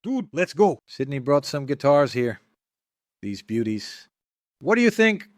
Dude, let's go. Sydney brought some guitars here. These beauties. What do you think,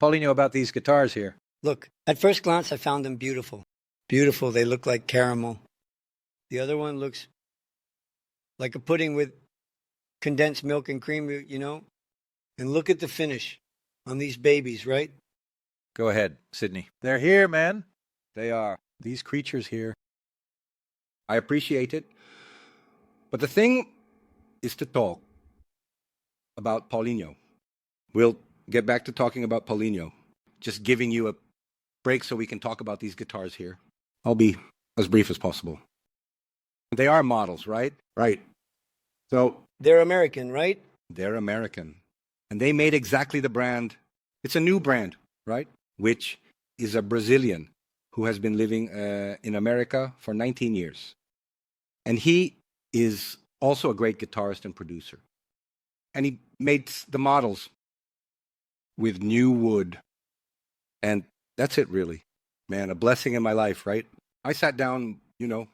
Paulinho, about these guitars here? Look, at first glance, I found them beautiful. Beautiful. They look like caramel. The other one looks like a pudding with condensed milk and cream, you know? And look at the finish on these babies, right? Go ahead, Sydney. They're here, man. They are. These creatures here. I appreciate it. But the thing is to talk about Paulinho. We'll get back to talking about Paulinho. Just giving you a break so we can talk about these guitars here. I'll be as brief as possible. They are models, right? Right. So they're American, right? They're American. And they made exactly the brand. It's a new brand, right? Which is a Brazilian who has been living in America for 19 years. And he is also a great guitarist and producer. And he made the models with new wood. And that's it, really. Man, a blessing in my life, right? I sat down, you know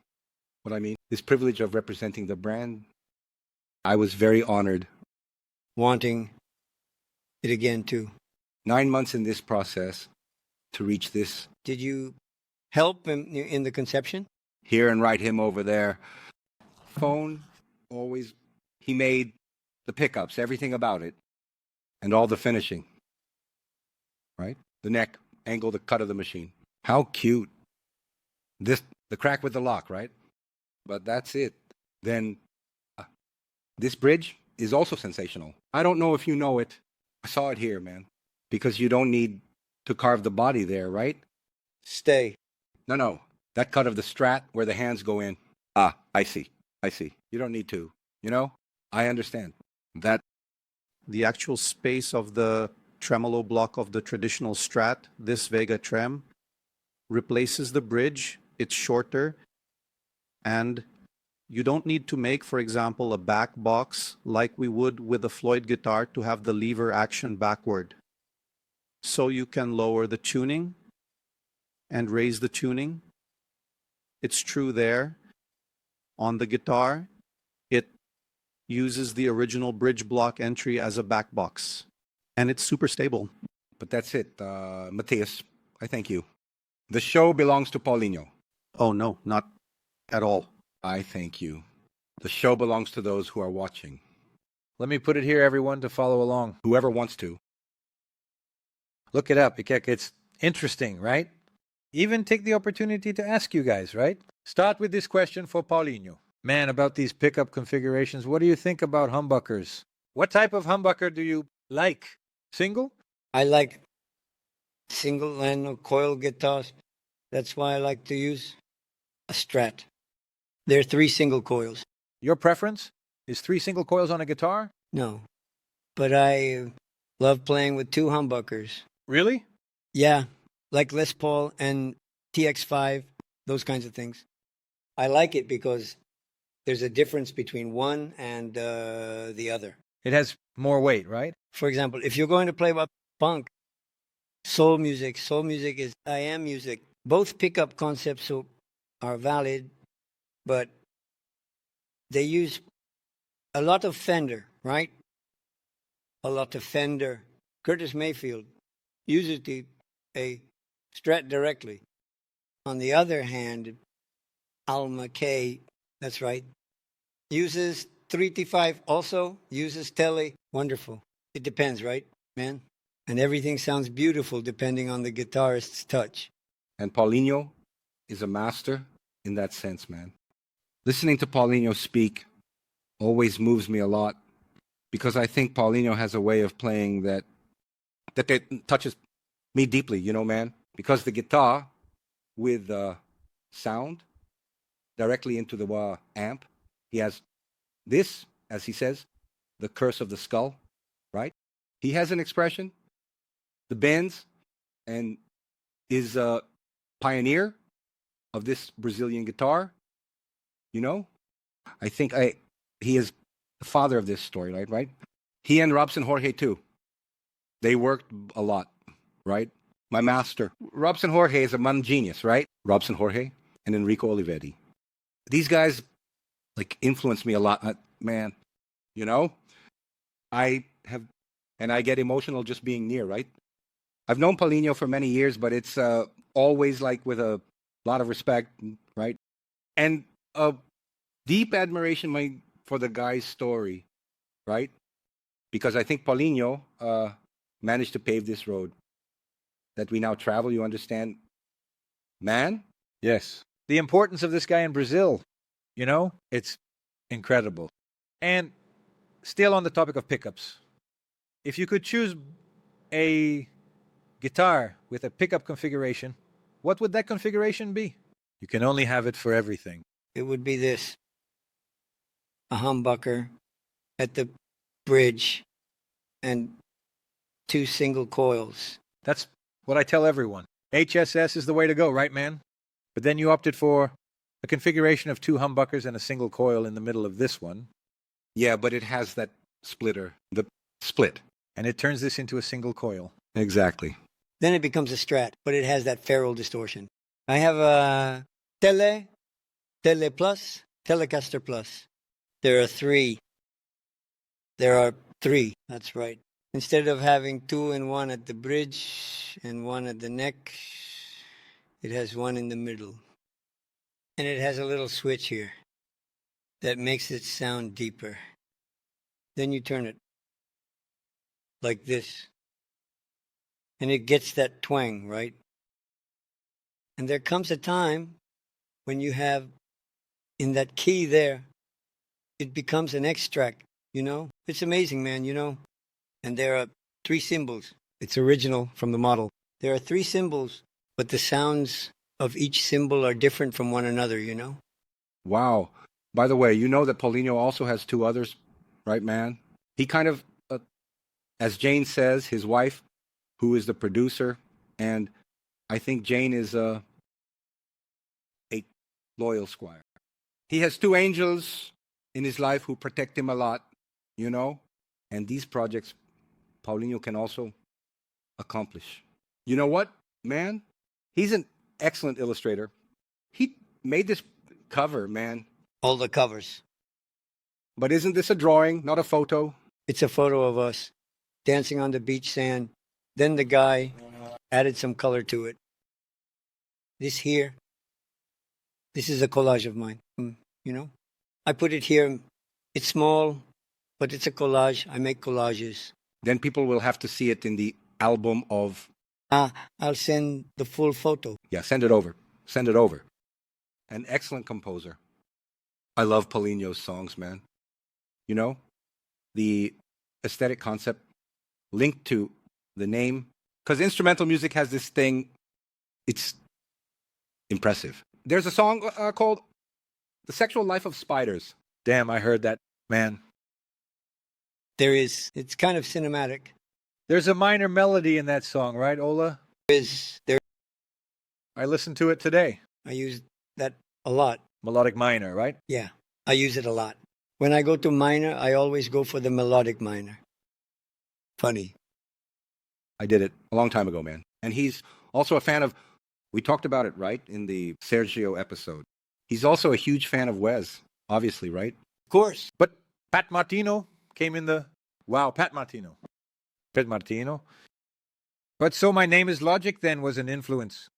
what I mean? This privilege of representing the brand. I was very honored. Wanting it again, too. 9 months in this process to reach this. Did you help in the conception? Here and write him over there. Phone, always. He made the pickups, everything about it, and all the finishing. Right? The neck, angle, the cut of the machine. How cute. The crack with the lock, right? But that's it. Then this bridge is also sensational. I don't know if you know it. I saw it here, man. Because you don't need to carve the body there, right? Stay. No. That cut of the strat where the hands go in. Ah, I see. You don't need to. You know? I understand. That. The actual space of the tremolo block of the traditional Strat, this Vega Trem, replaces the bridge. It's shorter. And you don't need to make, for example, a back box like we would with a Floyd guitar to have the lever action backward. So you can lower the tuning and raise the tuning. It's true there. On the guitar, it uses the original bridge block entry as a back box. And it's super stable. But that's it, Mateus. I thank you. The show belongs to Paulinho. Oh, no, not at all. I thank you. The show belongs to those who are watching. Let me put it here, everyone, to follow along. Whoever wants to. Look it up. It's interesting, right? Even take the opportunity to ask you guys, right? Start with this question for Paulinho. Man, about these pickup configurations, what do you think about humbuckers? What type of humbucker do you like? Single? I like single and coil guitars. That's why I like to use a Strat. There are 3 single coils. Your preference is 3 single coils on a guitar? No, but I love playing with 2 humbuckers. Really? Yeah, like Les Paul and TX5, those kinds of things. I like it because there's a difference between one and the other. It has more weight, right? For example, if you're going to play funk, soul music is I am music. Both pickup concepts are valid, but they use a lot of Fender, right? A lot of Fender. Curtis Mayfield uses a Strat directly. On the other hand, Al McKay, that's right, uses 3T5 also, uses Tele. Wonderful. It depends, right, man? And everything sounds beautiful depending on the guitarist's touch. And Paulinho is a master in that sense, man. Listening to Paulinho speak always moves me a lot because I think Paulinho has a way of playing that touches me deeply, you know, man. Because the guitar with sound directly into the amp, he has this, as he says, the curse of the skull, right? He has an expression, the bends, and is a pioneer of this Brazilian guitar, you know? I think he is the father of this story, right? He and Robson Jorge, too. They worked a lot, right? My master. Robson Jorge is a man genius, right? Robson Jorge and Enrico Olivetti. These guys, influenced me a lot. man. You know, I have, and I get emotional just being near, right? I've known Paulinho for many years, but it's always like with a lot of respect, right? And a deep admiration for the guy's story, right? Because I think Paulinho managed to pave this road that we now travel, you understand? Man? Yes. The importance of this guy in Brazil, you know, it's incredible. And still on the topic of pickups, if you could choose a guitar with a pickup configuration, what would that configuration be? You can only have it for everything. It would be this: a humbucker at the bridge and 2 single coils. That's what I tell everyone. HSS is the way to go, right, man? But then you opted for a configuration of 2 humbuckers and a single coil in the middle of this one. Yeah, but it has that splitter, the split. And it turns this into a single coil. Exactly. Then it becomes a Strat, but it has that ferrule distortion. I have a Tele Plus, Telecaster Plus. There are 3. There are 3, that's right. Instead of having 2 and 1 at the bridge and 1 at the neck, it has 1 in the middle. And it has a little switch here that makes it sound deeper. Then you turn it like this, and it gets that twang, right? And there comes a time when you have, in that key there, it becomes an extract, you know? It's amazing, man, you know? And there are 3 cymbals. It's original from the model. There are 3 cymbals, but the sounds of each cymbal are different from one another, you know? Wow. By the way, you know that Paulinho also has 2 others, right, man? He kind of, as Jane says, his wife, who is the producer, and I think Jane is a loyal squire. He has 2 angels in his life who protect him a lot, you know? And these projects, Paulinho can also accomplish. You know what, man? He's an excellent illustrator. He made this cover, man. All the covers. But isn't this a drawing, not a photo? It's a photo of us dancing on the beach sand. Then the guy added some color to it. This here, this is a collage of mine, you know? I put it here. It's small, but it's a collage. I make collages. Then people will have to see it in the album of... I'll send the full photo. Yeah, send it over. Send it over. An excellent composer. I love Paulinho's songs, man. You know, the aesthetic concept linked to the name. Because instrumental music has this thing, it's impressive. There's a song called The Sexual Life of Spiders. Damn, I heard that, man. There is. It's kind of cinematic. There's a minor melody in that song, right, Ola? There. I listened to it today. I use that a lot. Melodic minor, right? Yeah, I use it a lot. When I go to minor, I always go for the melodic minor. Funny. I did it a long time ago, man. And he's also a fan of, we talked about it, right, in the Sergio episode. He's also a huge fan of Wes, obviously, right? Of course. But Pat Martino came in the... Wow, Pat Martino. Pat Martino. But So My Name Is Logic then was an influence.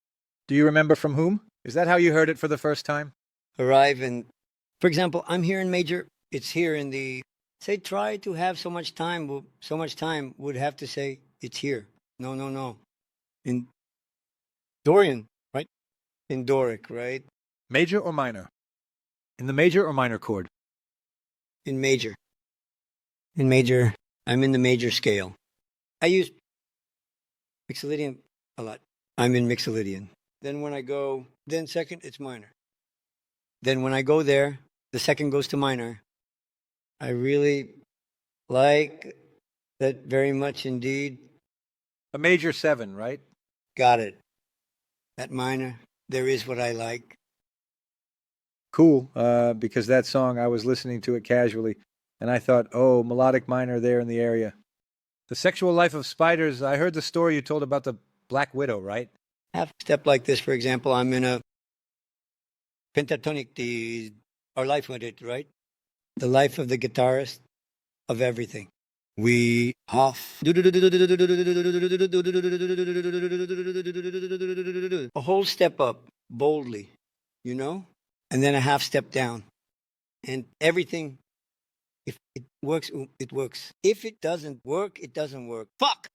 Do you remember from whom? Is that how you heard it for the first time? Arrive and, for example, I'm here in major. It's here in the... Say, try to have so much time would have to say, it's here. No. In Dorian, right? In Doric, right? Major or minor? In the major or minor chord? In major. In major, I'm in the major scale. I use Mixolydian a lot. I'm in Mixolydian. Then when I go, then second, it's minor. Then when I go there, the second goes to minor. I really like that very much indeed. A major 7, right? Got it. That minor, there is what I like. Cool, because that song, I was listening to it casually, and I thought, oh, melodic minor there in the area. The Sexual Life of Spiders, I heard the story you told about the Black Widow, right? Half step like this, for example, I'm in a pentatonic, our life with it, right? the life of the guitarist, of everything. We Off. A whole step up, boldly, you know? And then a half step down. And everything, if it works, it works. If it doesn't work, it doesn't work. Fuck!